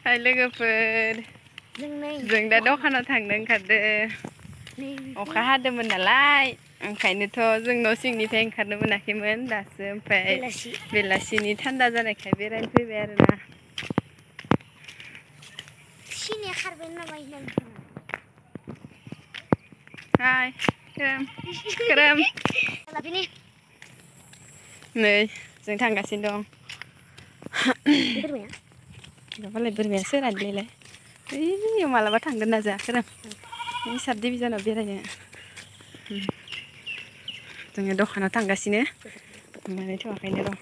हाय लोगोफोर जों दा दखानाव थांनो ओंखारदों अखा हादोंमोन नालाय ओंखायनोथ' जों न' सिंनिफ्राय ओंखारनो मोनाखैमोन दासो ओमफ्राय बेलासिनि थान्दा जानायखाय बेरायनो फैबाय आरोना हाय खोरोम नै जों थांगासिनो दं मालाय बोरमाया सोरानोलै ओइ मालाबा थांगोन ना जोंहा खोरोम साब डिभिजनाव बेरायनो जोङो दखानाव थांगासिनो मोनहैथ'वाखैनो र'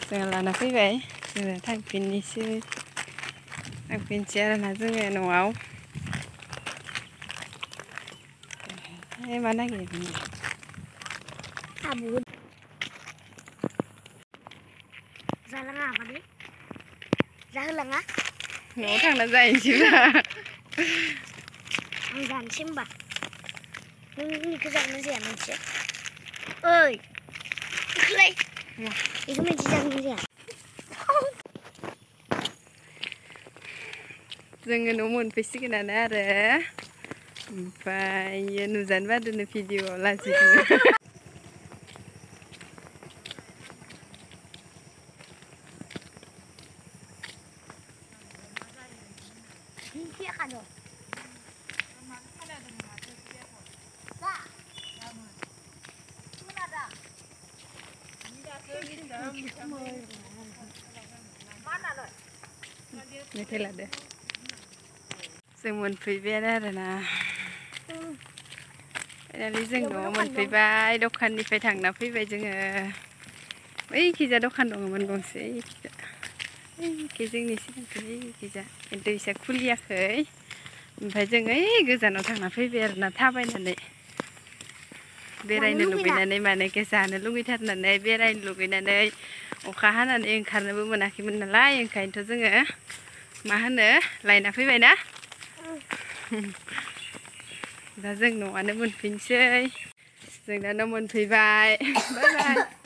जोङो लाना फैबाय जोङो थांफिननोसै आरोना जोङो न'आव मा नागिरदों जालाङा माने जाहोलाङा न'आव थांना जाहैनोसै आं जानोसै होमबा नोंनिखौ जानो जाया मोनसे ओइ बेखौ मोनसे जानो जाया जोङो न' मोनफैसिगोनानो आरो ओमफ्राय नुजानो बादोंनो भिडिअ'आव लाजिदों मेथाइ लादो जों मोनफैबायानो आरोना फाइनालि जों न'आव मोनफैबाय दखाननिफ्राय थांना फैबाय जोङो ओइखिजा दखान दङमोन गंसे ओइखि जोंनि सिगांखै ओइखिजा खिन्थु इसा खुलियाखै ओमफ्राय जों ओइ गोजानाव थांना फैबाय आरोना थाबायनानै बेरायनो लुगैनानै मानेखे जानो लुगैथारनानै बेरायनो लुगैनानै अखा हानानै ओंखारनोबो मोनाखैमोन नालाय ओंखायनोथ' जोङो मा होनो लायना फैबायना दा जों न'आनो मोनफिनसै जों दा न' मोनफैबाय बाय बाय